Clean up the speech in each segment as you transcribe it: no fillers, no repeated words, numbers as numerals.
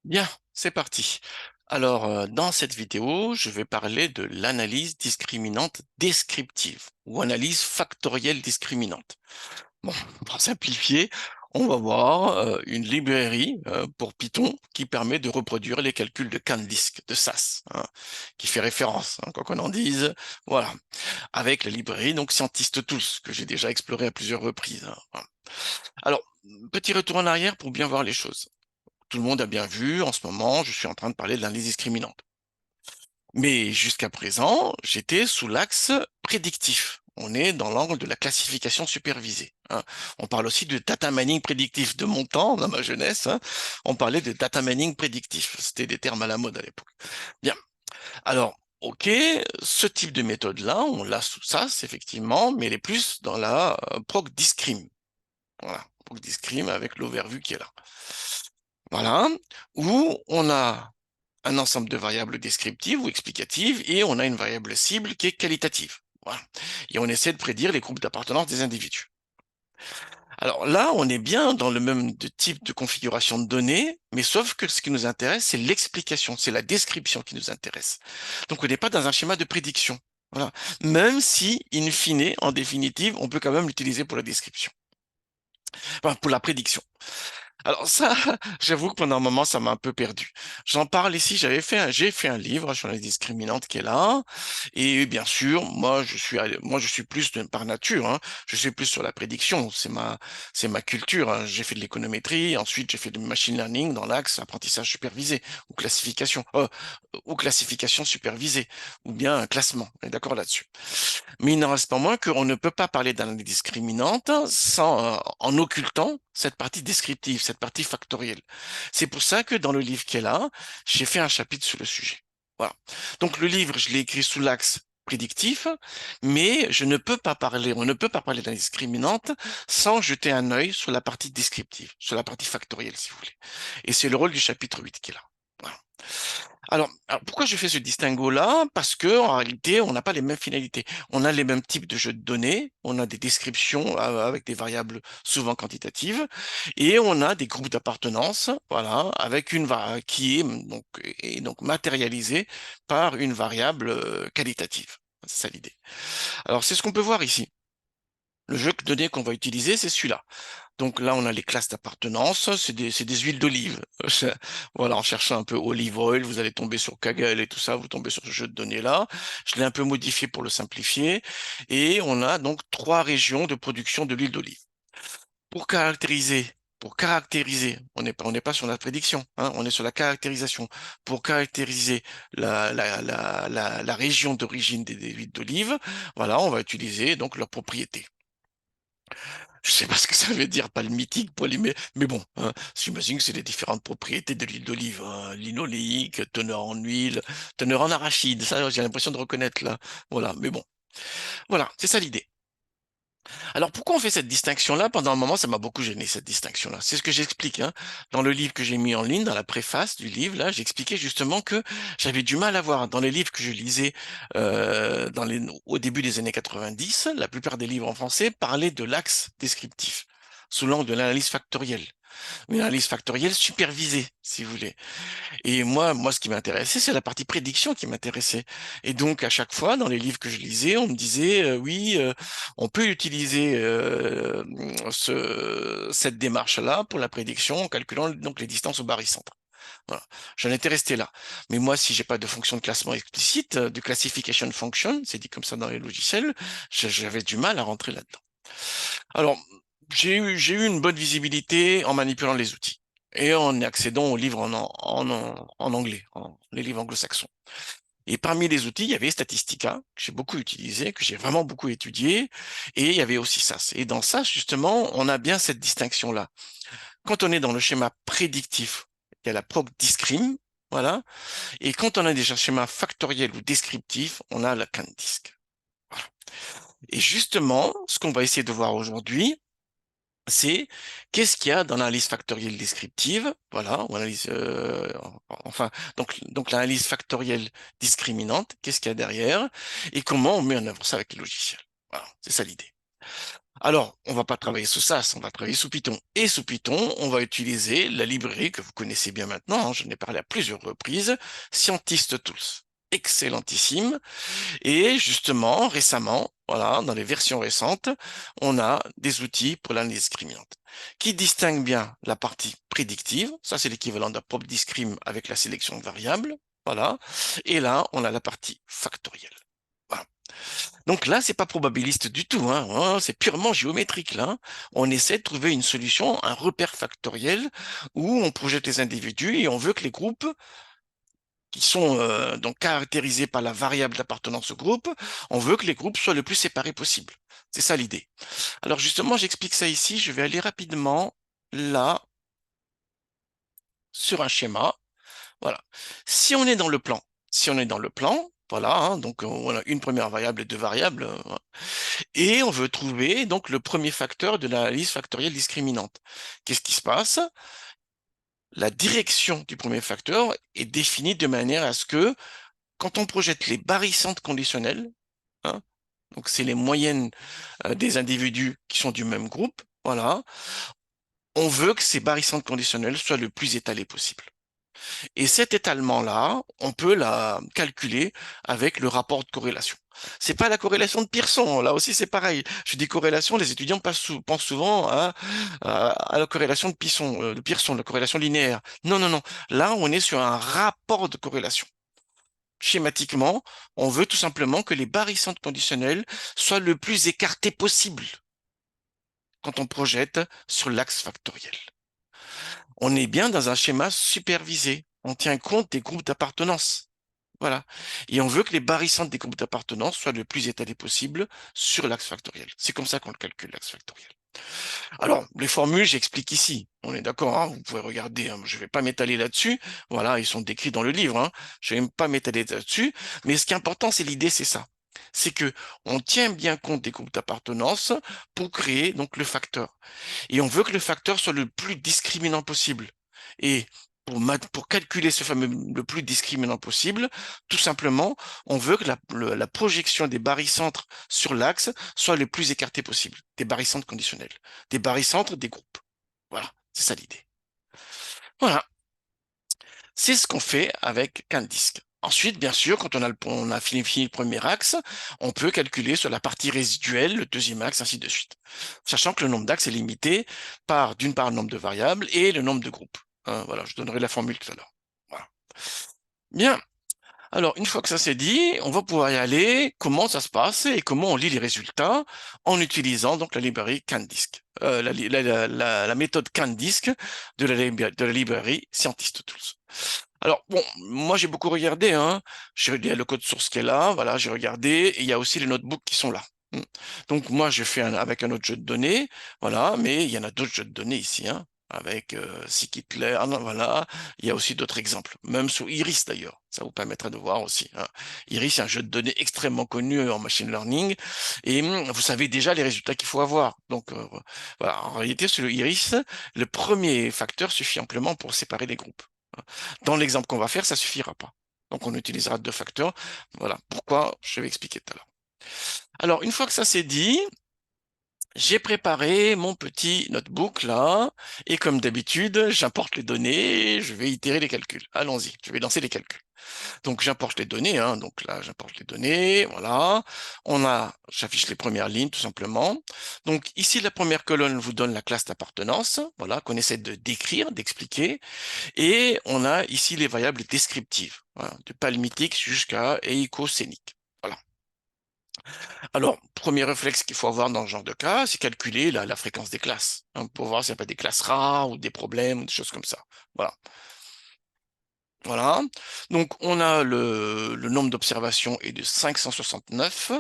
Bien, c'est parti. Alors, dans cette vidéo, je vais parler de l'analyse discriminante descriptive ou analyse factorielle discriminante. Bon, pour simplifier, on va voir une librairie pour Python qui permet de reproduire les calculs de CANDISC, de SAS, hein, qui fait référence, hein, quoi qu'on en dise, voilà, avec la librairie donc Scientist Tools, que j'ai déjà exploré à plusieurs reprises, hein, voilà. Alors, petit retour en arrière pour bien voir les choses. Tout le monde a bien vu, en ce moment, je suis en train de parler de l'analyse discriminante. Mais jusqu'à présent, j'étais sous l'axe prédictif. On est dans l'angle de la classification supervisée, hein. On parle aussi de data mining prédictif. De mon temps, dans ma jeunesse, hein, on parlait de data mining prédictif. C'était des termes à la mode à l'époque. Bien. Alors, ok, ce type de méthode-là, on l'a sous SAS, effectivement, mais elle est plus dans la proc discrim. Voilà, proc discrim avec l'overview qui est là. Voilà, où on a un ensemble de variables descriptives ou explicatives et on a une variable cible qui est qualitative. Voilà. Et on essaie de prédire les groupes d'appartenance des individus. Alors là, on est bien dans le même type de configuration de données, mais sauf que ce qui nous intéresse, c'est l'explication, c'est la description qui nous intéresse. Donc on n'est pas dans un schéma de prédiction. Voilà. Même si, in fine, en définitive, on peut quand même l'utiliser pour la description. Enfin, pour la prédiction. Alors ça, j'avoue que pendant un moment, ça m'a un peu perdu. J'en parle ici, j'ai fait un livre sur les discriminantes qui est là. Et bien sûr, moi, je suis plus par nature, hein, je suis plus sur la prédiction. C'est ma culture, hein. J'ai fait de l'économétrie, ensuite j'ai fait du machine learning dans l'axe apprentissage supervisé ou classification supervisée, ou bien un classement. On est d'accord là-dessus. Mais il n'en reste pas moins qu'on ne peut pas parler d'analyse discriminante en occultant cette partie descriptive, cette partie factorielle. C'est pour ça que dans le livre qui est là, j'ai fait un chapitre sur le sujet. Voilà. Donc le livre, je l'ai écrit sous l'axe prédictif, mais je ne peux pas parler, on ne peut pas parler d'analyse discriminante sans jeter un œil sur la partie descriptive, sur la partie factorielle, si vous voulez. Et c'est le rôle du chapitre 8 qui est là. Voilà. Alors, pourquoi je fais ce distinguo-là? Parce que en réalité, on n'a pas les mêmes finalités. On a les mêmes types de jeux de données, on a des descriptions avec des variables souvent quantitatives, et on a des groupes d'appartenance, voilà, avec qui est donc matérialisée par une variable qualitative. C'est ça l'idée. Alors, c'est ce qu'on peut voir ici. Le jeu de données qu'on va utiliser, c'est celui-là. Donc là, on a les classes d'appartenance, c'est des huiles d'olive. Voilà, en cherchant un peu olive oil, vous allez tomber sur Kaggle et tout ça, vous tombez sur ce jeu de données-là. Je l'ai un peu modifié pour le simplifier. Et on a donc trois régions de production de l'huile d'olive. Pour caractériser, pour caractériser, on n'est pas sur la prédiction, hein, on est sur la caractérisation. Pour caractériser la région d'origine des huiles d'olive, voilà, on va utiliser donc leurs propriétés. Je sais pas ce que ça veut dire, palmitique, polymère, mais bon, hein, j'imagine que c'est les différentes propriétés de l'huile d'olive, hein, linoléique, teneur en huile, teneur en arachide, ça j'ai l'impression de reconnaître là. Voilà, mais bon, voilà, c'est ça l'idée. Alors pourquoi on fait cette distinction-là? Pendant un moment, ça m'a beaucoup gêné cette distinction-là. C'est ce que j'explique, hein. Dans le livre que j'ai mis en ligne, dans la préface du livre, là, j'expliquais justement que j'avais du mal à voir dans les livres que je lisais au début des années 90, la plupart des livres en français parlaient de l'axe descriptif sous l'angle de l'analyse factorielle. Une analyse factorielle supervisée, si vous voulez. Et moi, ce qui m'intéressait, c'est la partie prédiction qui m'intéressait. Et donc, à chaque fois, dans les livres que je lisais, on me disait, oui, on peut utiliser cette démarche-là pour la prédiction en calculant donc les distances au barycentre. Voilà. J'en étais resté là. Mais moi, si j'ai pas de fonction de classement explicite, de classification function, c'est dit comme ça dans les logiciels, j'avais du mal à rentrer là-dedans. Alors, j'ai eu une bonne visibilité en manipulant les outils et en accédant aux livres en anglais, les livres anglo-saxons. Et parmi les outils, il y avait Statistica, que j'ai beaucoup utilisé, que j'ai vraiment beaucoup étudié, et il y avait aussi SAS. Et dans SAS, justement, on a bien cette distinction-là. Quand on est dans le schéma prédictif, il y a la proc discrim, voilà, et quand on a déjà un schéma factoriel ou descriptif, on a la CANDISC. Voilà. Et justement, ce qu'on va essayer de voir aujourd'hui, c'est qu'est-ce qu'il y a dans l'analyse factorielle descriptive, voilà, ou analyse, enfin, donc l'analyse factorielle discriminante, qu'est-ce qu'il y a derrière, et comment on met en œuvre ça avec les logiciels. Voilà, c'est ça l'idée. Alors, on va pas travailler sous SAS, on va travailler sous Python. Et sous Python, on va utiliser la librairie que vous connaissez bien maintenant, hein, je n'ai parlé à plusieurs reprises, Scientist Tools. Excellentissime. Et justement, récemment, voilà, dans les versions récentes, on a des outils pour l'analyse discriminante qui distinguent bien la partie prédictive, ça c'est l'équivalent d'un pop discrim avec la sélection de variables, voilà. Et là, on a la partie factorielle. Voilà. Donc là, c'est pas probabiliste du tout, hein, hein, c'est purement géométrique là. On essaie de trouver une solution, un repère factoriel où on projette les individus et on veut que les groupes qui sont donc caractérisés par la variable d'appartenance au groupe, on veut que les groupes soient le plus séparés possible. C'est ça l'idée. Alors justement, j'explique ça ici, je vais aller rapidement là sur un schéma. Voilà. Si on est dans le plan, si on est dans le plan, voilà, hein, donc on a une première variable et deux variables, et on veut trouver donc le premier facteur de l'analyse factorielle discriminante. Qu'est-ce qui se passe? La direction du premier facteur est définie de manière à ce que, quand on projette les barycentres conditionnels, hein, donc c'est les moyennes des individus qui sont du même groupe, voilà, on veut que ces barycentres conditionnels soient le plus étalés possible. Et cet étalement-là, on peut la calculer avec le rapport de corrélation. C'est pas la corrélation de Pearson, là aussi c'est pareil. Je dis corrélation, les étudiants pensent souvent à la corrélation de Pearson, la corrélation linéaire. Non, non, non. Là, on est sur un rapport de corrélation. Schématiquement, on veut tout simplement que les barycentres conditionnels soient le plus écartés possible quand on projette sur l'axe factoriel. On est bien dans un schéma supervisé. On tient compte des groupes d'appartenance. Voilà. Et on veut que les barycentres des groupes d'appartenance soient le plus étalés possible sur l'axe factoriel. C'est comme ça qu'on le calcule, l'axe factoriel. Alors, les formules, j'explique ici. On est d'accord, hein, vous pouvez regarder, hein, je ne vais pas m'étaler là-dessus. Voilà, ils sont décrits dans le livre, hein, je ne vais pas m'étaler là-dessus. Mais ce qui est important, c'est l'idée, c'est ça. C'est que on tient bien compte des groupes d'appartenance pour créer donc le facteur. Et on veut que le facteur soit le plus discriminant possible. Et pour calculer ce fameux le plus discriminant possible, tout simplement, on veut que la projection des barycentres sur l'axe soit le plus écartée possible, des barycentres conditionnels, des barycentres des groupes. Voilà, c'est ça l'idée. Voilà, c'est ce qu'on fait avec CanDisk. Ensuite, bien sûr, quand on a fini le premier axe, on peut calculer sur la partie résiduelle le deuxième axe, ainsi de suite. Sachant que le nombre d'axes est limité par, d'une part, le nombre de variables et le nombre de groupes. Hein, voilà, je donnerai la formule tout à l'heure. Voilà. Bien. Alors, une fois que ça c'est dit, on va pouvoir y aller, comment ça se passe et comment on lit les résultats en utilisant donc la librairie CanDisk, la méthode CanDisk de la librairie Scientist Tools. Alors, bon, moi j'ai beaucoup regardé, hein. Il y a le code source qui est là, voilà, j'ai regardé, et il y a aussi les notebooks qui sont là. Donc moi je fais avec un autre jeu de données, voilà, mais il y en a d'autres jeux de données ici, hein, avec scikit-learn, voilà, il y a aussi d'autres exemples, même sous Iris d'ailleurs, ça vous permettra de voir aussi, hein. Iris est un jeu de données extrêmement connu en machine learning, et vous savez déjà les résultats qu'il faut avoir. Donc voilà, en réalité sur le Iris, le premier facteur suffit amplement pour séparer les groupes. Dans l'exemple qu'on va faire, ça suffira pas. Donc on utilisera deux facteurs. Voilà pourquoi je vais expliquer tout à l'heure. Alors une fois que ça c'est dit, j'ai préparé mon petit notebook là, et comme d'habitude, j'importe les données, je vais itérer les calculs. Allons-y, je vais lancer les calculs. Donc j'importe les données, hein, donc là j'importe les données, voilà. J'affiche les premières lignes tout simplement. Donc ici la première colonne vous donne la classe d'appartenance, voilà, qu'on essaie de décrire, d'expliquer. Et on a ici les variables descriptives, voilà, de palmitique jusqu'à éicocénique. Voilà. Alors, premier réflexe qu'il faut avoir dans ce genre de cas, c'est calculer la fréquence des classes, hein, pour voir s'il n'y a pas des classes rares ou des problèmes ou des choses comme ça. Voilà. Voilà. Donc, on a le nombre d'observations est de 569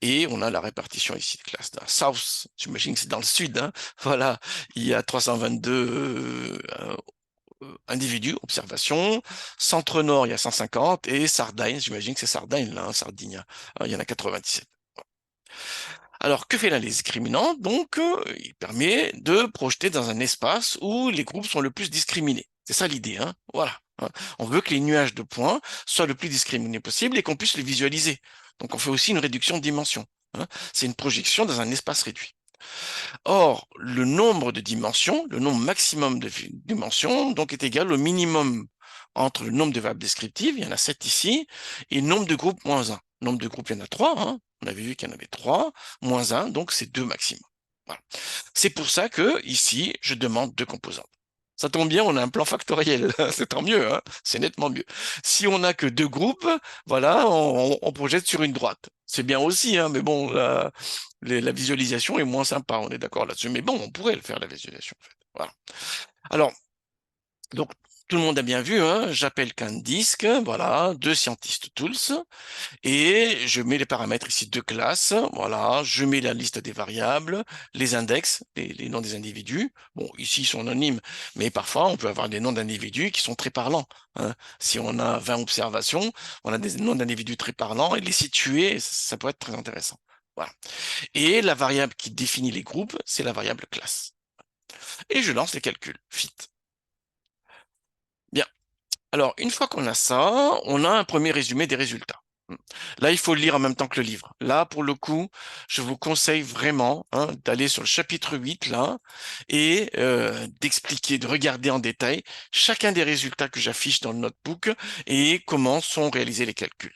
et on a la répartition ici des classes. Dans South, j'imagine que c'est dans le sud, hein. Voilà, il y a 322 individus, observations. Centre-Nord, il y a 150 et Sardaigne, j'imagine que c'est Sardaigne là, hein, Sardinia, il y en a 97. Alors, que fait l'analyse discriminante? Donc, il permet de projeter dans un espace où les groupes sont le plus discriminés. C'est ça l'idée, hein? Voilà. Hein. On veut que les nuages de points soient le plus discriminés possible et qu'on puisse les visualiser. Donc, on fait aussi une réduction de dimension. Hein. C'est une projection dans un espace réduit. Or, le nombre de dimensions, le nombre maximum de dimensions, donc est égal au minimum entre le nombre de variables descriptives, il y en a 7 ici, et le nombre de groupes moins 1. Le nombre de groupes, il y en a 3, hein. On avait vu qu'il y en avait 3, moins 1, donc c'est 2 maximum. Voilà. C'est pour ça que, ici, je demande 2 composantes. Ça tombe bien, on a un plan factoriel, c'est tant mieux, hein, c'est nettement mieux. Si on n'a que 2 groupes, voilà, on projette sur une droite. C'est bien aussi, hein, mais bon, la visualisation est moins sympa, on est d'accord là-dessus. Mais bon, on pourrait le faire, la visualisation, en fait. Voilà. Alors, donc, tout le monde a bien vu, hein, j'appelle qu'un disque, voilà, 2 Scientist Tools, et je mets les paramètres ici de classe, voilà, je mets la liste des variables, les index, les noms des individus. Bon, ici ils sont anonymes, mais parfois on peut avoir des noms d'individus qui sont très parlants, hein. Si on a 20 observations, on a des noms d'individus très parlants, et les situer, ça peut être très intéressant. Voilà. Et la variable qui définit les groupes, c'est la variable classe. Et je lance les calculs, fit. Bien. Alors, une fois qu'on a ça, on a un premier résumé des résultats. Là, il faut le lire en même temps que le livre. Là, pour le coup, je vous conseille vraiment, hein, d'aller sur le chapitre 8, là, et d'expliquer, de regarder en détail chacun des résultats que j'affiche dans le notebook et comment sont réalisés les calculs.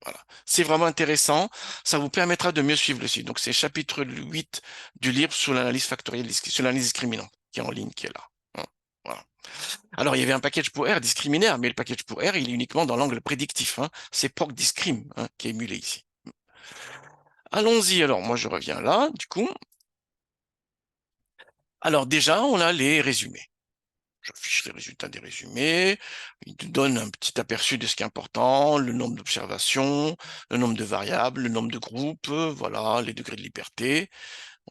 Voilà. C'est vraiment intéressant. Ça vous permettra de mieux suivre le site. Donc, c'est chapitre 8 du livre sur l'analyse factorielle, sur l'analyse discriminante, qui est en ligne, qui est là. Hein. Voilà. Alors, il y avait un package pour R discriminaire, mais le package pour R, il est uniquement dans l'angle prédictif, hein. C'est POC discrim, hein, qui est émulé ici. Allons-y, alors moi je reviens là, du coup. Alors déjà, on a les résumés. J'affiche les résultats des résumés. Il nous donne un petit aperçu de ce qui est important, le nombre d'observations, le nombre de variables, le nombre de groupes, voilà, les degrés de liberté,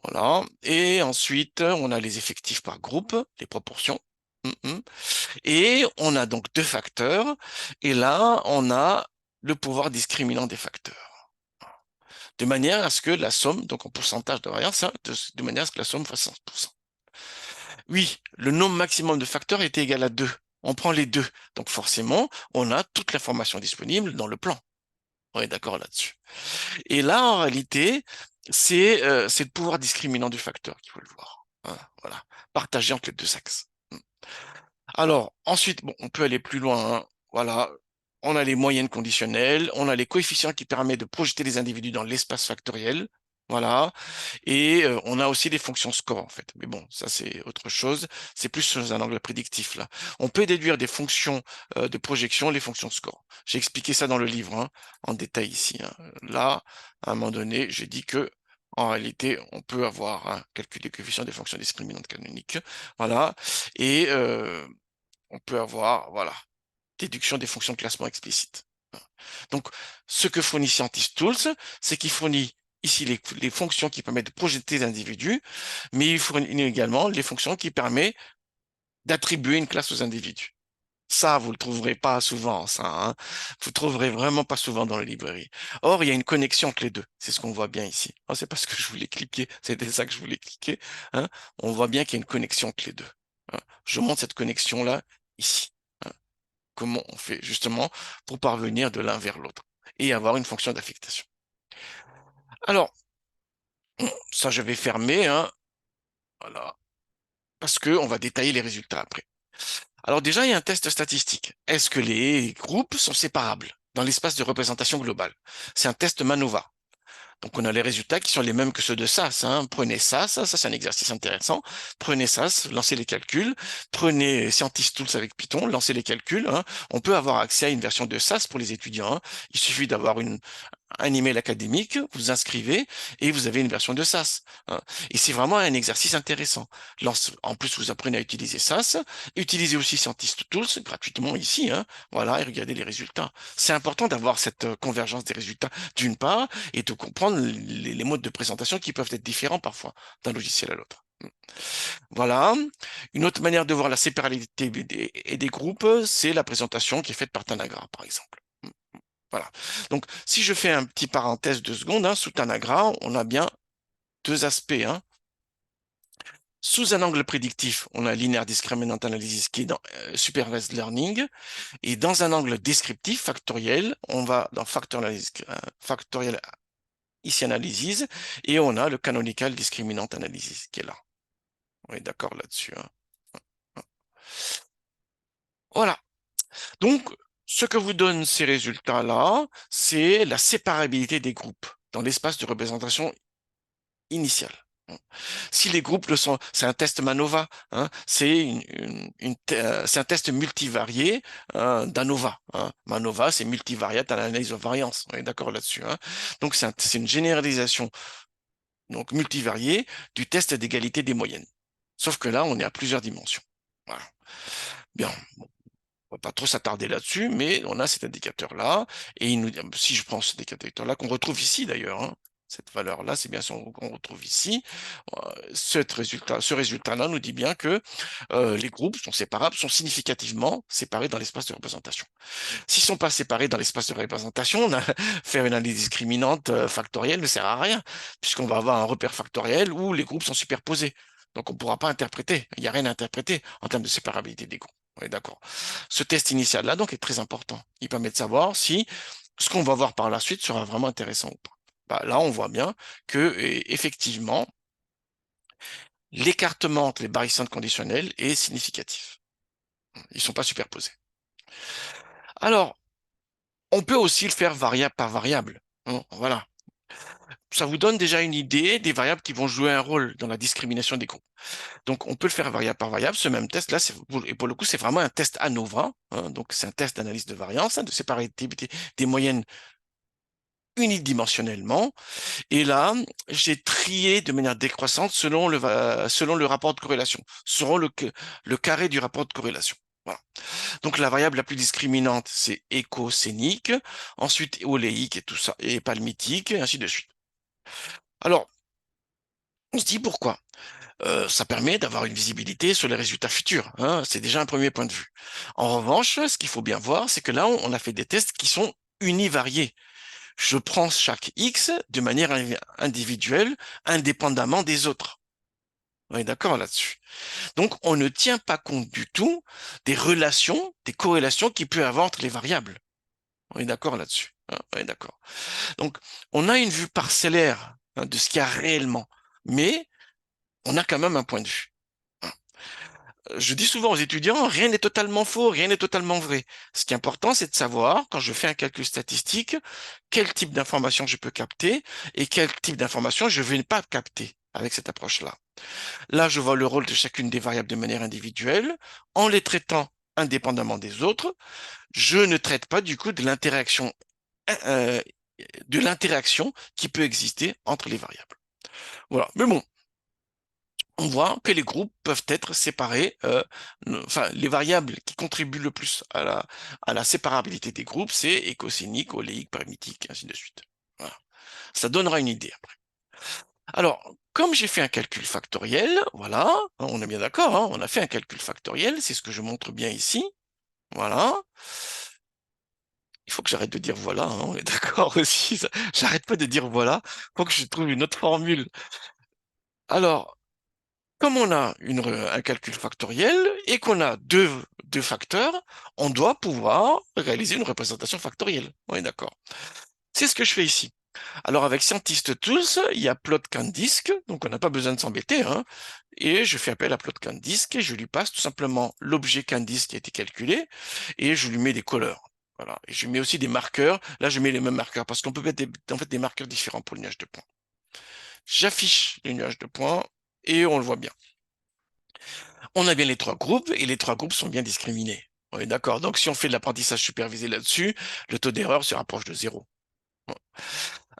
voilà. Et ensuite, on a les effectifs par groupe, les proportions. Et on a donc 2 facteurs. Et là, on a le pouvoir discriminant des facteurs. De manière à ce que la somme, donc en pourcentage de variance, hein, de manière à ce que la somme fasse 100%. Oui, le nombre maximum de facteurs était égal à 2. On prend les 2. Donc forcément, on a toute l'information disponible dans le plan. On est d'accord là-dessus. Et là, en réalité, c'est le pouvoir discriminant du facteur qu'il faut le voir. Hein, voilà, partagé entre les 2 axes. Alors, ensuite, bon, on peut aller plus loin, hein. Voilà, on a les moyennes conditionnelles, on a les coefficients qui permettent de projeter les individus dans l'espace factoriel. Voilà, et on a aussi des fonctions score en fait. Mais bon, ça c'est autre chose. C'est plus sous un angle prédictif là. On peut déduire des fonctions de projection, les fonctions score. J'ai expliqué ça dans le livre, hein, en détail ici, hein. Là, à un moment donné, j'ai dit que en réalité, on peut avoir un calcul des coefficients des fonctions discriminantes canoniques. Voilà, et on peut avoir, voilà, déduction des fonctions de classement explicites. Donc, ce que fournit ScientistTools, c'est qu'il fournit ici les fonctions qui permettent de projeter des individus, mais il fournit également les fonctions qui permettent d'attribuer une classe aux individus. Ça, vous le trouverez pas souvent, ça, hein. Vous trouverez vraiment pas souvent dans les librairies. Or, il y a une connexion entre les deux. C'est ce qu'on voit bien ici. Oh, c'est parce que je voulais cliquer. C'était ça que je voulais cliquer, hein. On voit bien qu'il y a une connexion entre les deux, hein. Je montre cette connexion-là ici, hein. Comment on fait justement pour parvenir de l'un vers l'autre et avoir une fonction d'affectation. Alors, ça, je vais fermer, hein, voilà, parce qu'on va détailler les résultats après. Alors déjà, il y a un test statistique. Est-ce que les groupes sont séparables dans l'espace de représentation globale? C'est un test MANOVA. Donc, on a les résultats qui sont les mêmes que ceux de SAS, hein. Prenez SAS, ça c'est un exercice intéressant. Prenez SAS, lancez les calculs. Prenez ScientistTools avec Python, lancez les calculs, hein. On peut avoir accès à une version de SAS pour les étudiants, hein. Il suffit d'avoir un email académique, vous inscrivez et vous avez une version de SAS, hein. Et c'est vraiment un exercice intéressant. En plus, vous apprenez à utiliser SAS. Utilisez aussi ScientistTools gratuitement ici, hein. Voilà, et regardez les résultats. C'est important d'avoir cette convergence des résultats d'une part et de comprendre les modes de présentation qui peuvent être différents parfois d'un logiciel à l'autre. Voilà. Une autre manière de voir la séparabilité des groupes, c'est la présentation qui est faite par Tanagra, par exemple. Voilà. Donc, si je fais un petit parenthèse de secondes, hein, sous Tanagra, on a bien 2 aspects, hein. Sous un angle prédictif, on a linear discriminant analysis qui est dans supervised learning, et dans un angle descriptif, factoriel, on va dans factorial ici analysis, et on a le canonical discriminant analysis qui est là. On est d'accord là-dessus, hein. Voilà. Donc, ce que vous donnent ces résultats-là, c'est la séparabilité des groupes dans l'espace de représentation initial. Si les groupes le sont, c'est un test MANOVA, hein, c'est un test multivarié d'ANOVA. Hein. MANOVA, c'est multivariate à l'analyse de variance. On est d'accord là-dessus. Hein. Donc, c'est une généralisation donc multivariée du test d'égalité des moyennes. Sauf que là, on est à plusieurs dimensions. Voilà. Bien, on va pas trop s'attarder là-dessus, mais on a cet indicateur-là, et il nous, si je prends cet indicateur-là, qu'on retrouve ici d'ailleurs, hein, cette valeur-là, c'est bien ce qu'on retrouve ici, ce résultat-là nous dit bien que les groupes sont séparables, sont significativement séparés dans l'espace de représentation. S'ils ne sont pas séparés dans l'espace de représentation, faire une analyse discriminante factorielle ne sert à rien, puisqu'on va avoir un repère factoriel où les groupes sont superposés. Donc on ne pourra pas interpréter, il n'y a rien à interpréter en termes de séparabilité des groupes. On est d'accord. Ce test initial-là, donc, est très important. Il permet de savoir si ce qu'on va voir par la suite sera vraiment intéressant ou pas. Bah, là, on voit bien que, effectivement, l'écartement entre les barycentres conditionnels est significatif. Ils ne sont pas superposés. Alors, on peut aussi le faire variable par variable. Bon, voilà. Ça vous donne déjà une idée des variables qui vont jouer un rôle dans la discrimination des groupes. Donc, on peut le faire variable par variable. Ce même test-là, et pour le coup, c'est vraiment un test ANOVA. Hein, donc, c'est un test d'analyse de variance, hein, de séparabilité des moyennes unidimensionnellement. Et là, j'ai trié de manière décroissante selon le rapport de corrélation, selon le carré du rapport de corrélation. Voilà. Donc la variable la plus discriminante, c'est écocénique, ensuite oléique et tout ça, et palmitique, et ainsi de suite. Alors, on se dit pourquoi? Ça permet d'avoir une visibilité sur les résultats futurs. Hein, c'est déjà un premier point de vue. En revanche, ce qu'il faut bien voir, c'est que là, on a fait des tests qui sont univariés. Je prends chaque X de manière individuelle, indépendamment des autres. On est d'accord là-dessus. Donc, on ne tient pas compte du tout des relations, des corrélations qu'il peut y avoir entre les variables. On est d'accord là-dessus. Hein, on est d'accord. Donc, on a une vue parcellaire de ce qu'il y a réellement, mais on a quand même un point de vue. Je dis souvent aux étudiants, rien n'est totalement faux, rien n'est totalement vrai. Ce qui est important, c'est de savoir, quand je fais un calcul statistique, quel type d'information je peux capter et quel type d'information je ne vais pas capter avec cette approche-là. Là, je vois le rôle de chacune des variables de manière individuelle, en les traitant indépendamment des autres. Je ne traite pas du coup euh, de l'interaction qui peut exister entre les variables. Voilà. Mais bon, on voit que les groupes peuvent être séparés, enfin, les variables qui contribuent le plus à la séparabilité des groupes, c'est écocénique, oléique, paramétrique, ainsi de suite. Voilà. Ça donnera une idée après. Alors, comme j'ai fait un calcul factoriel, voilà, on est bien d'accord, hein, on a fait un calcul factoriel, c'est ce que je montre bien ici. Voilà. Il faut que j'arrête de dire voilà, hein, on est d'accord aussi. J'arrête pas de dire voilà. Il faut que je trouve une autre formule. Alors, comme on a un calcul factoriel et qu'on a deux facteurs, on doit pouvoir réaliser une représentation factorielle. On est d'accord. C'est ce que je fais ici. Alors avec Scientist Tools, il y a Plot CanDisk, donc on n'a pas besoin de s'embêter, hein, et je fais appel à Plot CanDisk et je lui passe tout simplement l'objet CanDisk qui a été calculé et je lui mets des couleurs. Voilà. Et je mets aussi des marqueurs. Là, je mets les mêmes marqueurs parce qu'on peut mettre en fait des marqueurs différents pour le nuage de points. J'affiche les nuages de points et on le voit bien. On a bien les trois groupes et les trois groupes sont bien discriminés. On est d'accord. Donc, si on fait de l'apprentissage supervisé là-dessus, le taux d'erreur se rapproche de zéro. Bon.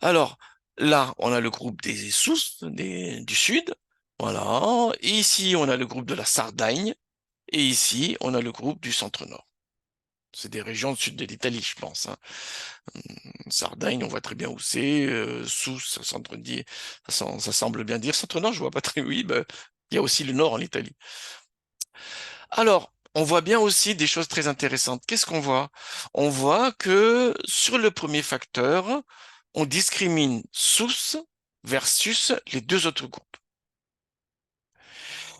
Alors, là, on a le groupe des Sousse, du Sud. Voilà. Et ici, on a le groupe de la Sardaigne. Et ici, on a le groupe du Centre-Nord. C'est des régions du sud de l'Italie, je pense. Hein. Sardaigne, on voit très bien où c'est. Sousse, ça semble bien dire. Centre-Nord, je vois pas très. Oui, bah, il y a aussi le Nord en Italie. Alors, on voit bien aussi des choses très intéressantes. Qu'est-ce qu'on voit? On voit que sur le premier facteur, on discrimine sous versus les deux autres groupes.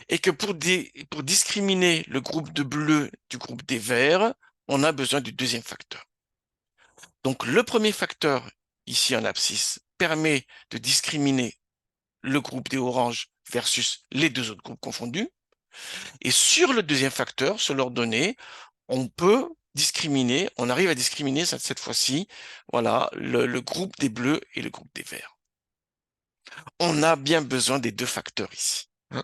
Et que pour discriminer le groupe de bleu du groupe des verts, on a besoin du deuxième facteur. Donc le premier facteur, ici en abscisse permet de discriminer le groupe des oranges versus les deux autres groupes confondus. Et sur le deuxième facteur, sur leurs données, on peut discriminer, on arrive à discriminer cette fois-ci, voilà, le groupe des bleus et le groupe des verts. On a bien besoin des deux facteurs ici. Hein.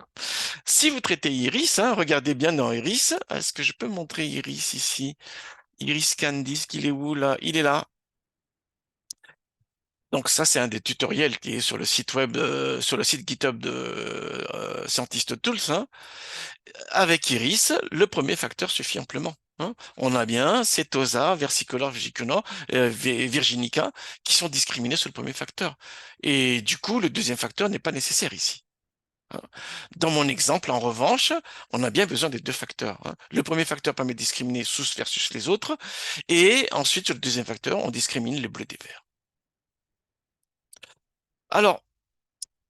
Si vous traitez Iris, hein, regardez bien dans Iris. Est-ce que je peux montrer Iris ici? Iris Candice, il est où là? Il est là. Donc ça, c'est un des tutoriels qui est sur le site web, sur le site GitHub de Scientist Tools. Hein. Avec Iris, le premier facteur suffit amplement. Hein. On a bien Setosa, Versicolor, Virginica qui sont discriminés sur le premier facteur. Et du coup, le deuxième facteur n'est pas nécessaire ici. Hein. Dans mon exemple, en revanche, on a bien besoin des deux facteurs. Hein. Le premier facteur permet de discriminer sous versus les autres. Et ensuite, sur le deuxième facteur, on discrimine les bleus des verts. Alors,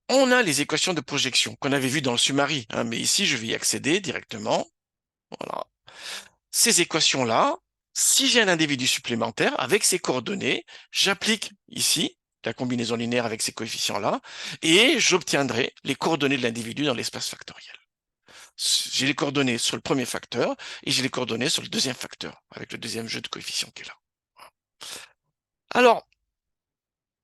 on a les équations de projection qu'on avait vues dans le summary, hein, mais ici, je vais y accéder directement. Voilà. Ces équations-là, si j'ai un individu supplémentaire avec ces coordonnées, j'applique ici la combinaison linéaire avec ces coefficients-là et j'obtiendrai les coordonnées de l'individu dans l'espace factoriel. J'ai les coordonnées sur le premier facteur et j'ai les coordonnées sur le deuxième facteur avec le deuxième jeu de coefficients qui est là. Alors,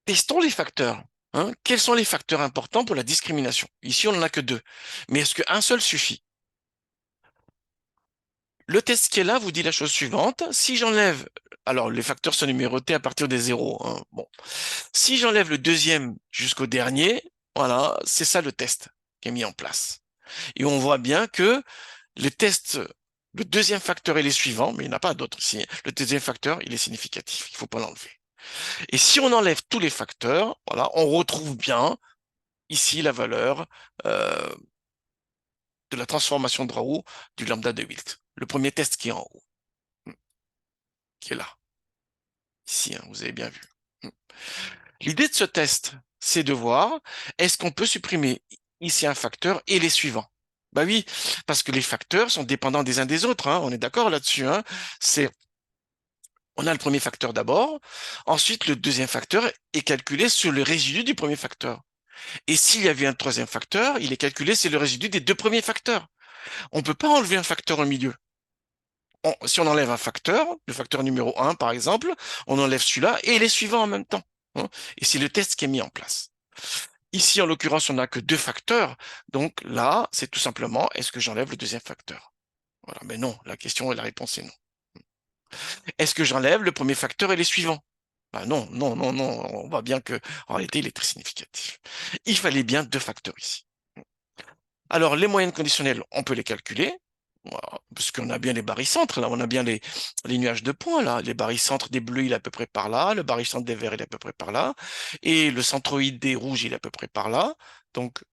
testons les facteurs. Hein. Quels sont les facteurs importants pour la discrimination? Ici, on n'en a que deux. Mais est-ce qu'un seul suffit? Le test qui est là vous dit la chose suivante. Si j'enlève, alors les facteurs sont numérotés à partir des zéros. Hein. Bon. Si j'enlève le deuxième jusqu'au dernier, voilà, c'est ça le test qui est mis en place. Et on voit bien que les tests, le deuxième facteur est les suivants, mais il n'y en a pas d'autres ici. Le deuxième facteur, il est significatif. Il ne faut pas l'enlever. Et si on enlève tous les facteurs, voilà, on retrouve bien ici la valeur de la transformation de Raoult du lambda de Wilt. Le premier test qui est en haut, qui est là. Ici, hein, vous avez bien vu. L'idée de ce test, c'est de voir, est-ce qu'on peut supprimer ici un facteur et les suivants? Bah oui, parce que les facteurs sont dépendants des uns des autres, hein, on est d'accord là-dessus. Hein. On a le premier facteur d'abord, ensuite le deuxième facteur est calculé sur le résidu du premier facteur. Et s'il y avait un troisième facteur, il est calculé sur le résidu des deux premiers facteurs. On ne peut pas enlever un facteur au milieu. Si on enlève un facteur, le facteur numéro 1 par exemple, on enlève celui-là et les suivants en même temps. Hein. Et c'est le test qui est mis en place. Ici, en l'occurrence, on n'a que deux facteurs. Donc là, c'est tout simplement, est-ce que j'enlève le deuxième facteur? Voilà, mais non, la question et la réponse est non. Est-ce que j'enlève le premier facteur et les suivants? Ben non, non, non, non, on voit bien que en réalité, il est très significatif. Il fallait bien deux facteurs ici. Alors, les moyennes conditionnelles, on peut les calculer, voilà, parce qu'on a bien les barycentres, là, on a bien les nuages de points, là. Les barycentres des bleus, il est à peu près par là, le barycentre des verts, il est à peu près par là, et le centroïde des rouges, il est à peu près par là. Donc,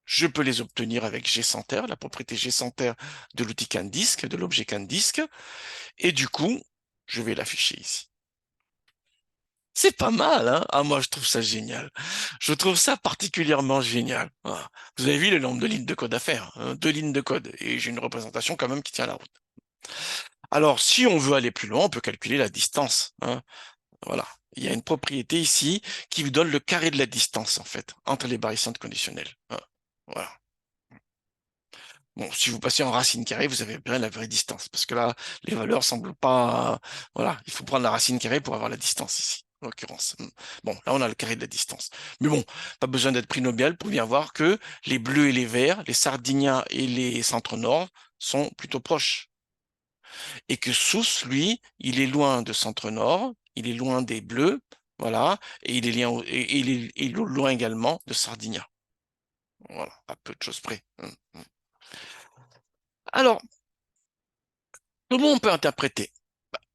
je peux les obtenir avec G sans terre, la propriété G sans terre de l'outil CanDisk, de l'objet CanDisk, et du coup, je vais l'afficher ici. C'est pas mal, hein? Ah, moi, je trouve ça génial. Je trouve ça particulièrement génial. Voilà. Vous avez vu le nombre de lignes de code à faire, hein, 2 lignes de code, et j'ai une représentation quand même qui tient la route. Alors, si on veut aller plus loin, on peut calculer la distance. Hein. Voilà. Il y a une propriété ici qui vous donne le carré de la distance, en fait, entre les barycentres conditionnels. Hein. Voilà. Bon, si vous passez en racine carrée, vous avez bien la vraie distance, parce que là, les valeurs semblent pas... Voilà, il faut prendre la racine carrée pour avoir la distance ici, en l'occurrence. Bon, là, on a le carré de la distance. Mais bon, pas besoin d'être trinomial pour bien voir que les bleus et les verts, les Sardinia et les centres nord sont plutôt proches. Et que Sousse, lui, il est loin de centre nord, il est loin des bleus, voilà, et il est loin également de Sardinia. Voilà, à peu de choses près. Alors, comment on peut interpréter?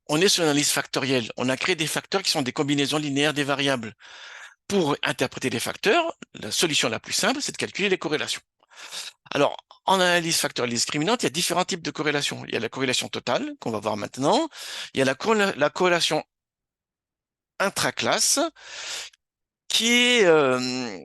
On est sur une analyse factorielle. On a créé des facteurs qui sont des combinaisons linéaires des variables. Pour interpréter les facteurs, la solution la plus simple, c'est de calculer les corrélations. Alors, en analyse factorielle discriminante, il y a différents types de corrélations. Il y a la corrélation totale, qu'on va voir maintenant. Il y a la corrélation intraclasse, qui est, euh,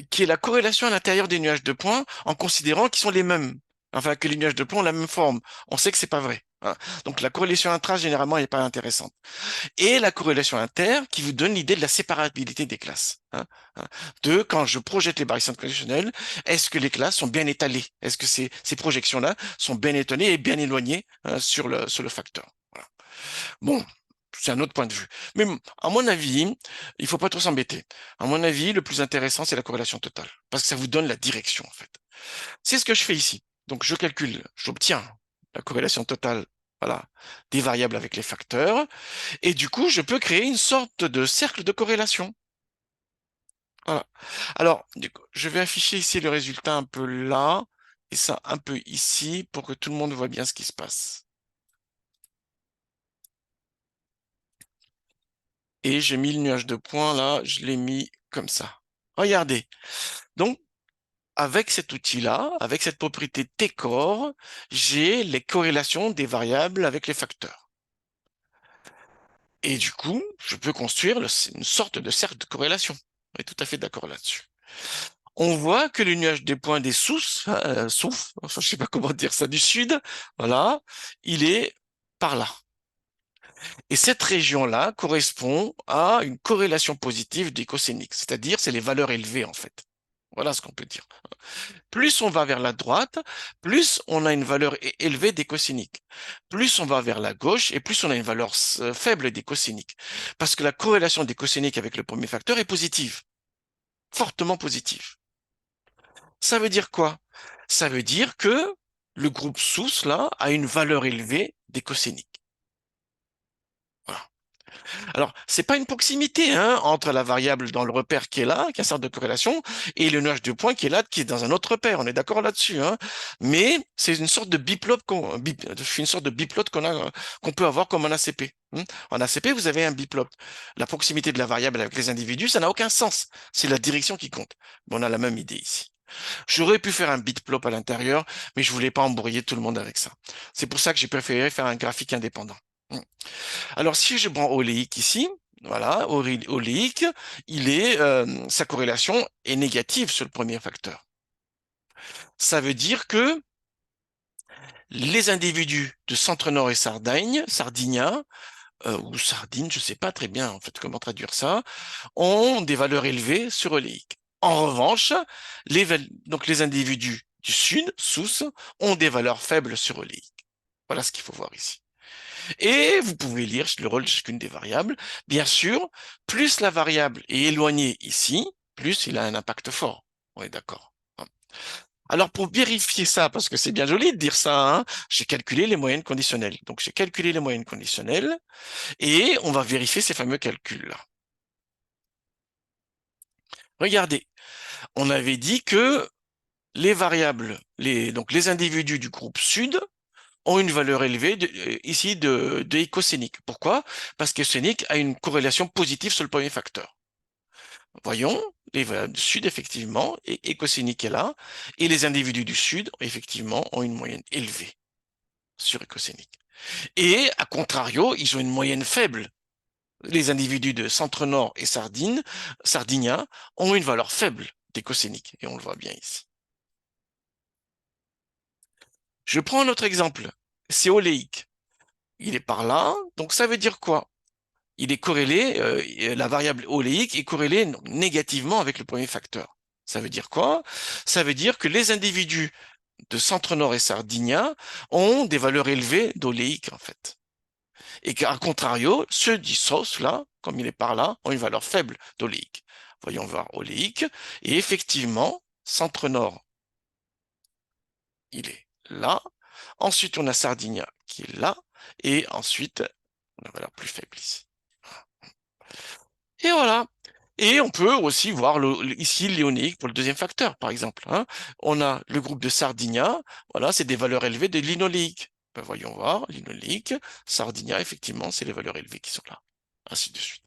qui est la corrélation à l'intérieur des nuages de points en considérant qu'ils sont les mêmes. Enfin, que les nuages de points ont la même forme. On sait que c'est pas vrai. hein. Donc la corrélation intra, généralement, n'est pas intéressante. Et la corrélation inter, qui vous donne l'idée de la séparabilité des classes, hein, hein. De quand je projette les variations conditionnelles, est-ce que les classes sont bien étalées? Est-ce que ces projections-là sont bien étalées et bien éloignées, hein, sur le facteur? Voilà. Bon, c'est un autre point de vue. Mais à mon avis, il faut pas trop s'embêter. À mon avis, le plus intéressant, c'est la corrélation totale, parce que ça vous donne la direction, en fait. C'est ce que je fais ici. Donc, je calcule, j'obtiens la corrélation totale, voilà, des variables avec les facteurs, et du coup, je peux créer une sorte de cercle de corrélation. Voilà. Alors, du coup, je vais afficher ici le résultat un peu là, et ça un peu ici, pour que tout le monde voit bien ce qui se passe. Et j'ai mis le nuage de points là, je l'ai mis comme ça. Regardez. Donc, avec cet outil-là, avec cette propriété T-core, j'ai les corrélations des variables avec les facteurs. Et du coup, je peux construire une sorte de cercle de corrélation. On est tout à fait d'accord là-dessus. On voit que le nuage des points des souf, enfin, je sais pas comment dire ça, du sud, voilà, il est par là. Et cette région-là correspond à une corrélation positive des cosiniques, c'est-à-dire c'est les valeurs élevées en fait. Voilà ce qu'on peut dire. Plus on va vers la droite, plus on a une valeur élevée des cosiniques. Plus on va vers la gauche et plus on a une valeur faible des cosiniques. Parce que la corrélation des cosiniques avec le premier facteur est positive, fortement positive. Ça veut dire quoi? Ça veut dire que le groupe sous là a une valeur élevée des cosiniques. Voilà. Alors, c'est pas une proximité, hein, entre la variable dans le repère qui est là, qui a un cercle de corrélation, et le nuage de points qui est là, qui est dans un autre repère. On est d'accord là-dessus, hein. Mais c'est une sorte de une sorte de biplote qu'on peut avoir comme en ACP. Hein. En ACP, vous avez un biplote. La proximité de la variable avec les individus, ça n'a aucun sens. C'est la direction qui compte. Mais on a la même idée ici. J'aurais pu faire un bitplot à l'intérieur, mais je voulais pas embrouiller tout le monde avec ça. C'est pour ça que j'ai préféré faire un graphique indépendant. Hein. Alors, si je prends oléique ici, voilà, oléique, sa corrélation est négative sur le premier facteur. Ça veut dire que les individus de Centre-Nord et Sardinia, ou Sardine, je ne sais pas très bien en fait comment traduire ça, ont des valeurs élevées sur oléique. En revanche, donc les individus du Sud, sous, ont des valeurs faibles sur oléique. Voilà ce qu'il faut voir ici. Et vous pouvez lire le rôle de chacune des variables. Bien sûr, plus la variable est éloignée ici, plus il a un impact fort. On est d'accord. Alors pour vérifier ça, parce que c'est bien joli de dire ça, hein, j'ai calculé les moyennes conditionnelles. Donc j'ai calculé les moyennes conditionnelles et on va vérifier ces fameux calculs-là. Regardez, on avait dit que les variables, donc les individus du groupe sud ont une valeur élevée ici de écocénique. Pourquoi? Parce qu'écocénique a une corrélation positive sur le premier facteur. Voyons, les variables du sud, effectivement, et écocénique est là, et les individus du sud, effectivement, ont une moyenne élevée sur écocénique. Et, à contrario, ils ont une moyenne faible. Les individus de Centre-Nord et Sardinia, ont une valeur faible d'écocénique, et on le voit bien ici. Je prends un autre exemple, c'est oléique. Il est par là, donc ça veut dire quoi? Il est corrélé, la variable oléique est corrélée négativement avec le premier facteur. Ça veut dire quoi? Ça veut dire que les individus de Centre-Nord et Sardinia ont des valeurs élevées d'oléique, en fait. Et qu'à contrario, ceux d'Issos, là, comme il est par là, ont une valeur faible d'oléique. Voyons voir oléique. Et effectivement, Centre-Nord, il est là. Ensuite, on a Sardinia qui est là. Et ensuite, on a une valeur plus faible ici. Et voilà. Et on peut aussi voir ici l'ionique pour le deuxième facteur, par exemple. Hein. On a le groupe de Sardinia, voilà, c'est des valeurs élevées de linoléique. Ben, voyons voir, linoléique, Sardinia, effectivement, c'est les valeurs élevées qui sont là. Ainsi de suite.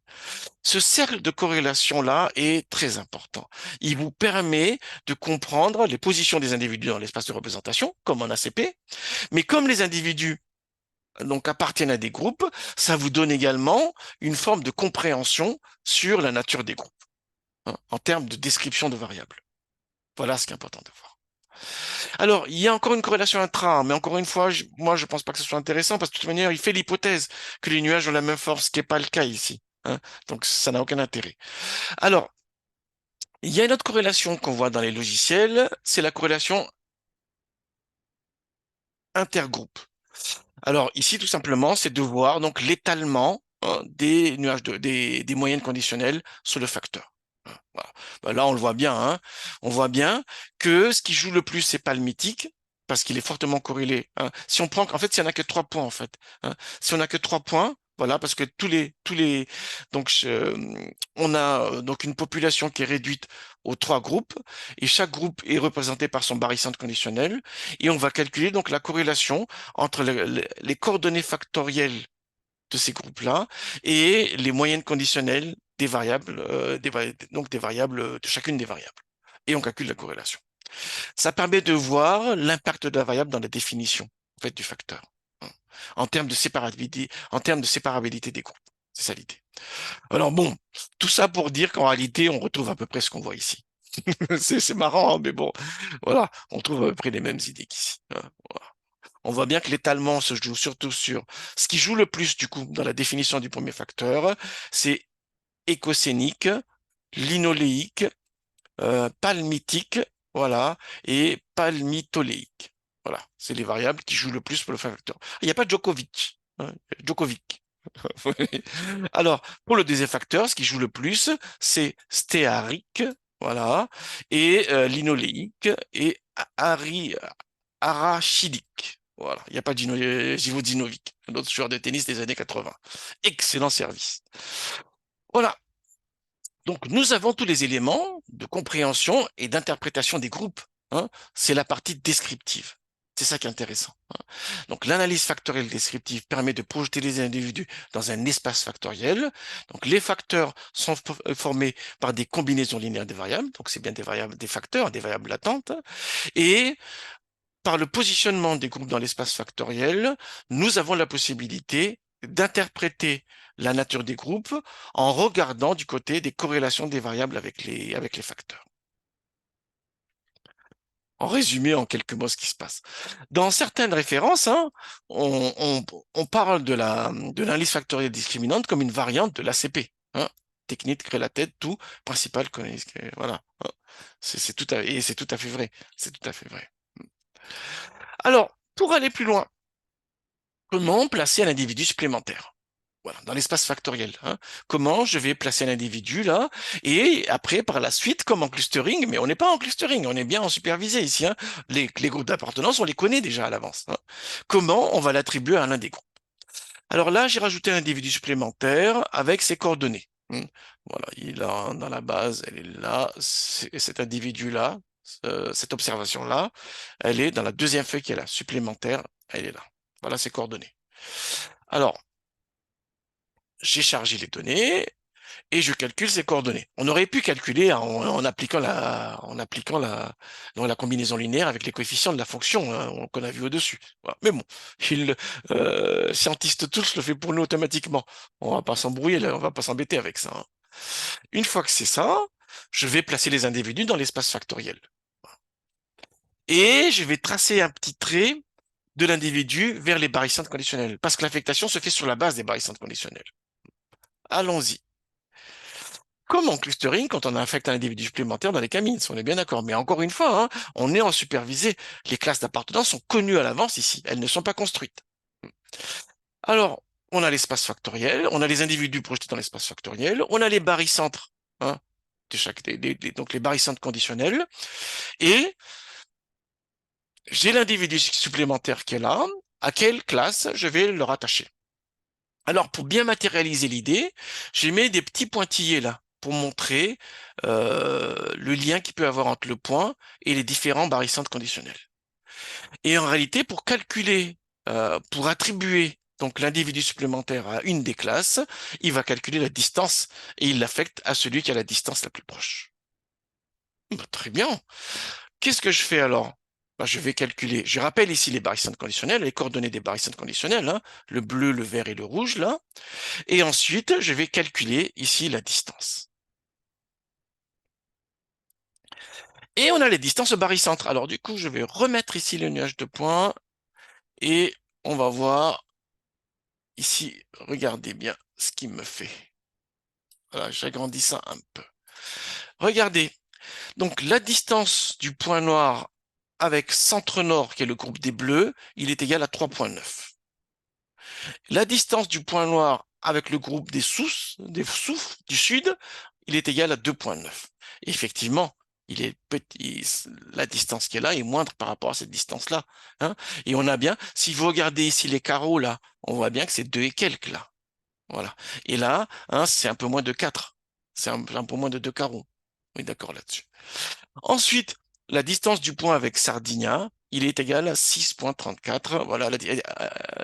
Ce cercle de corrélation-là est très important. Il vous permet de comprendre les positions des individus dans l'espace de représentation, comme en ACP, mais comme les individus donc appartiennent à des groupes, ça vous donne également une forme de compréhension sur la nature des groupes, hein, en termes de description de variables. Voilà ce qui est important de voir. Alors, il y a encore une corrélation intra, mais encore une fois, moi, je pense pas que ce soit intéressant parce que de toute manière, il fait l'hypothèse que les nuages ont la même force, ce qui n'est pas le cas ici, hein. Donc, ça n'a aucun intérêt. Alors, il y a une autre corrélation qu'on voit dans les logiciels, c'est la corrélation intergroupe. Alors ici, tout simplement, c'est de voir donc l'étalement des nuages des moyennes conditionnelles sur le facteur. Voilà. Ben là, on le voit bien, hein. On voit bien que ce qui joue le plus, c'est pas le mythique, parce qu'il est fortement corrélé, hein. Si on prend, en fait, s'il n'y en a que 3 points, en fait, hein. Si on n'a que 3 points, voilà, parce que donc on a donc une population qui est réduite aux 3 groupes, et chaque groupe est représenté par son barycentre conditionnel, et on va calculer donc la corrélation entre les coordonnées factorielles de ces groupes-là et les moyennes conditionnelles des variables, donc des variables de chacune des variables. Et on calcule la corrélation. Ça permet de voir l'impact de la variable dans la définition en fait, du facteur, hein, en termes de séparabilité des groupes. C'est ça l'idée. Alors bon, tout ça pour dire qu'en réalité, on retrouve à peu près ce qu'on voit ici. C'est marrant, hein, mais bon, voilà, on trouve à peu près les mêmes idées qu'ici, hein. Voilà. On voit bien que l'étalement se joue surtout sur ce qui joue le plus du coup dans la définition du premier facteur, c'est écocénique, linoléique, palmitique, voilà, et palmitoléique. Voilà, c'est les variables qui jouent le plus pour le facteur. Il n'y a pas Djokovic, hein, Djokovic. Alors, pour le deuxième facteur, ce qui joue le plus, c'est stéarique, voilà, et linoléique et arachidique. Voilà, il n'y a pas Živojinovic, un autre joueur de tennis des années 80. Excellent service. Voilà, donc nous avons tous les éléments de compréhension et d'interprétation des groupes, hein. C'est la partie descriptive. C'est ça qui est intéressant, hein. Donc l'analyse factorielle descriptive permet de projeter les individus dans un espace factoriel. Donc les facteurs sont formés par des combinaisons linéaires des variables, donc c'est bien des variables, des facteurs, des variables latentes, et par le positionnement des groupes dans l'espace factoriel, nous avons la possibilité d'interpréter la nature des groupes en regardant du côté des corrélations des variables avec les facteurs. En résumé, en quelques mots, ce qui se passe. Dans certaines références, hein, on parle de l'analyse factorielle discriminante comme une variante de l'ACP, hein. Technique, créer la tête, tout, principal, voilà, hein. C'est tout à fait vrai. C'est tout à fait vrai. Alors, pour aller plus loin, comment placer un individu supplémentaire? Voilà, dans l'espace factoriel, hein. Comment je vais placer un individu là, et après, par la suite, comme en clustering, mais on n'est pas en clustering, on est bien en supervisé ici, hein. Les groupes d'appartenance, on les connaît déjà à l'avance, hein. Comment on va l'attribuer à l'un des groupes? Alors là, j'ai rajouté un individu supplémentaire avec ses coordonnées, hein. Voilà, il a dans la base, elle est là, cet individu-là, cette observation-là, elle est dans la deuxième feuille qui est là, supplémentaire, elle est là. Voilà ses coordonnées. Alors, j'ai chargé les données et je calcule ses coordonnées. On aurait pu calculer en appliquant donc la combinaison linéaire avec les coefficients de la fonction, hein, qu'on a vu au-dessus. Voilà. Mais bon, Scientist Tools le fait pour nous automatiquement. On va pas s'embrouiller, on va pas s'embêter avec ça, hein. Une fois que c'est ça, je vais placer les individus dans l'espace factoriel. Et je vais tracer un petit trait de l'individu vers les barycentres conditionnels, parce que l'affectation se fait sur la base des barycentres conditionnels. Allons-y. Comme en clustering, quand on affecte un individu supplémentaire dans les camins, on est bien d'accord. Mais encore une fois, hein, on est en supervisé. Les classes d'appartenance sont connues à l'avance ici. Elles ne sont pas construites. Alors, on a l'espace factoriel, on a les individus projetés dans l'espace factoriel, on a les barycentres, hein, donc les barycentres conditionnels, et j'ai l'individu supplémentaire qui est là. À quelle classe je vais le rattacher? Alors, pour bien matérialiser l'idée, j'ai mis des petits pointillés là pour montrer le lien qu'il peut y avoir entre le point et les différents barycentres conditionnels. Et en réalité, pour calculer, pour attribuer donc l'individu supplémentaire à une des classes, il va calculer la distance et il l'affecte à celui qui a la distance la plus proche. Bah, très bien. Qu'est-ce que je fais alors? Bah, je vais calculer. Je rappelle ici les barycentres conditionnels, les coordonnées des barycentres conditionnels, hein, le bleu, le vert et le rouge là. Et ensuite, je vais calculer ici la distance. Et on a les distances au barycentre. Alors du coup, je vais remettre ici le nuage de points et on va voir ici, regardez bien ce qu'il me fait. Voilà, j'agrandis ça un peu. Regardez, donc la distance du point noir avec centre nord, qui est le groupe des bleus, il est égal à 3,9. La distance du point noir avec le groupe des soufs du sud, il est égal à 2,9. Effectivement, il est petit, la distance qui est là est moindre par rapport à cette distance-là. Hein. Et on a bien, si vous regardez ici les carreaux là, on voit bien que c'est 2 et quelques là. Voilà. Et là, hein, c'est un peu moins de 4. C'est un peu moins de 2 carreaux. Oui, d'accord là-dessus. Ensuite, la distance du point avec Sardinia, il est égal à 6,34. Voilà,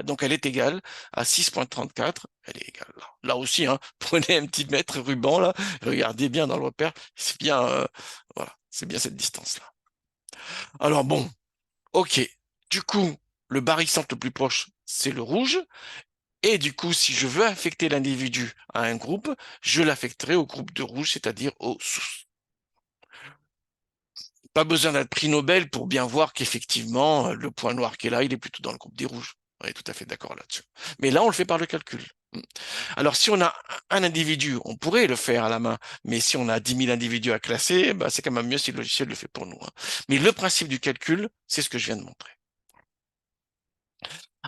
donc elle est égale à 6,34. Elle est égale là. Là aussi, hein, prenez un petit mètre ruban là, regardez bien dans le repère, c'est bien, voilà, c'est bien cette distance-là. Alors bon, ok. Du coup, le barycentre le plus proche, c'est le rouge. Et du coup, si je veux affecter l'individu à un groupe, je l'affecterai au groupe de rouge, c'est-à-dire au sous. Pas besoin d'être prix Nobel pour bien voir qu'effectivement, le point noir qui est là, il est plutôt dans le groupe des rouges. On est tout à fait d'accord là-dessus. Mais là, on le fait par le calcul. Alors, si on a un individu, on pourrait le faire à la main, mais si on a 10 000 individus à classer, bah, c'est quand même mieux si le logiciel le fait pour nous. Hein. Mais le principe du calcul, c'est ce que je viens de montrer.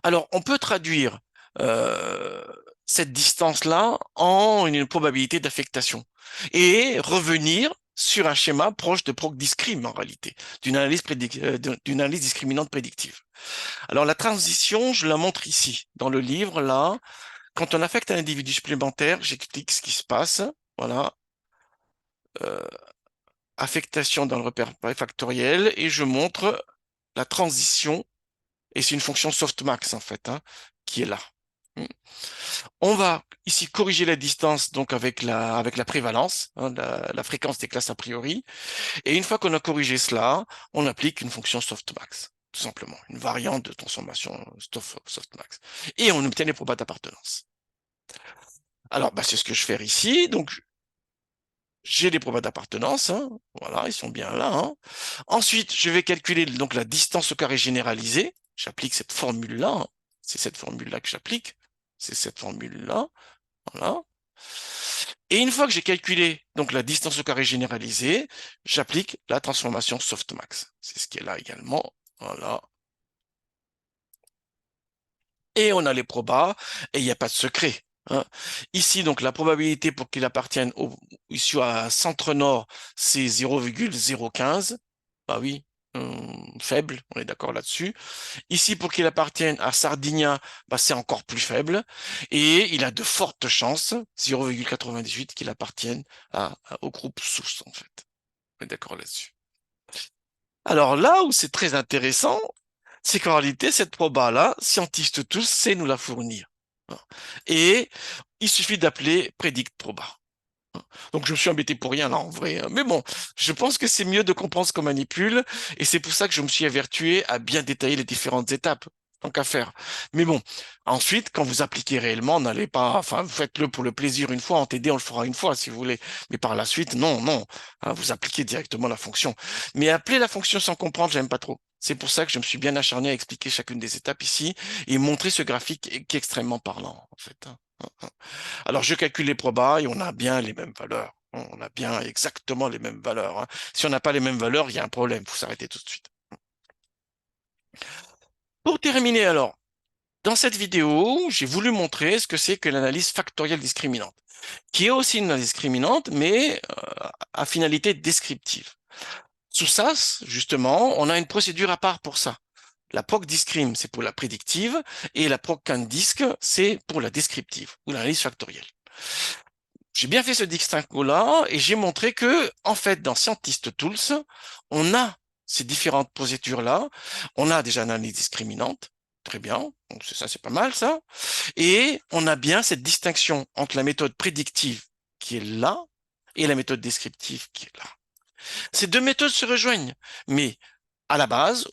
Alors, on peut traduire euh, cette distance-là en une probabilité d'affectation et revenir sur un schéma proche de PROC-discrim en réalité, d'une analyse discriminante prédictive. Alors, la transition, je la montre ici, dans le livre, là. Quand on affecte un individu supplémentaire, j'explique ce qui se passe. Voilà. Euh, Affectation dans le repère factoriel et je montre la transition et c'est une fonction softmax en fait, hein, qui est là. On va ici corriger la distance donc avec la prévalence, hein, la fréquence des classes a priori. Et une fois qu'on a corrigé cela, on applique une fonction softmax, tout simplement, une variante de transformation softmax. Et on obtient les probas d'appartenance. Alors, bah, c'est ce que je fais ici. Donc, j'ai les probas d'appartenance. Hein, voilà, ils sont bien là. Hein. Ensuite, je vais calculer donc la distance au carré généralisée. J'applique cette formule-là. Hein. C'est cette formule-là que j'applique. C'est cette formule-là. Voilà. Et une fois que j'ai calculé donc la distance au carré généralisée, j'applique la transformation softmax. C'est ce qui est là également. Voilà. Et on a les probas, et il n'y a pas de secret. Hein. Ici, donc, la probabilité pour qu'il appartienne ici à centre nord, c'est 0,015. Bah oui, faible, on est d'accord là-dessus. Ici, pour qu'il appartienne à Sardinia, bah, c'est encore plus faible. Et il a de fortes chances, 0,98, qu'il appartienne au groupe source, en fait. On est d'accord là-dessus. Alors là où c'est très intéressant, c'est qu'en réalité, cette proba-là, Scientist Tools sait nous la fournir. Et il suffit d'appeler predict proba. Donc je me suis embêté pour rien là en vrai. Hein. Mais bon, je pense que c'est mieux de comprendre ce qu'on manipule et c'est pour ça que je me suis évertué à bien détailler les différentes étapes. Tant qu'à faire. Mais bon, ensuite, quand vous appliquez réellement, n'allez pas, enfin, faites-le pour le plaisir une fois, en TD, on le fera une fois si vous voulez. Mais par la suite, non, non, hein, vous appliquez directement la fonction. Mais appeler la fonction sans comprendre, j'aime pas trop. C'est pour ça que je me suis bien acharné à expliquer chacune des étapes ici et montrer ce graphique qui est extrêmement parlant, en fait. Hein. Alors, je calcule les probas et on a bien les mêmes valeurs. On a bien exactement les mêmes valeurs. Hein. Si on n'a pas les mêmes valeurs, il y a un problème. Il faut s'arrêter tout de suite. Pour terminer alors, dans cette vidéo, j'ai voulu montrer ce que c'est que l'analyse factorielle discriminante, qui est aussi une analyse discriminante, mais à finalité descriptive. Sous SAS, justement, on a une procédure à part pour ça. La PROC discrim, c'est pour la prédictive, et la PROC disc, c'est pour la descriptive, ou l'analyse factorielle. J'ai bien fait ce distinguo-là et j'ai montré que, en fait, dans Scientist Tools, on a ces différentes procédures-là. On a déjà une analyse discriminante. Très bien. Donc, ça, c'est pas mal, ça. Et on a bien cette distinction entre la méthode prédictive qui est là et la méthode descriptive qui est là. Ces deux méthodes se rejoignent. Mais, à la base,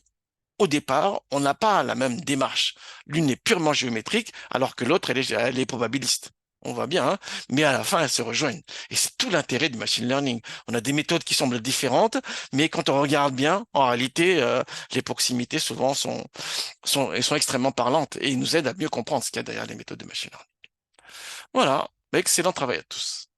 au départ, on n'a pas la même démarche. L'une est purement géométrique, alors que l'autre, elle est probabiliste. On va bien, hein, mais à la fin, elles se rejoignent. Et c'est tout l'intérêt du machine learning. On a des méthodes qui semblent différentes, mais quand on regarde bien, en réalité, les proximités souvent elles sont extrêmement parlantes et ils nous aident à mieux comprendre ce qu'il y a derrière les méthodes de machine learning. Voilà. Excellent travail à tous.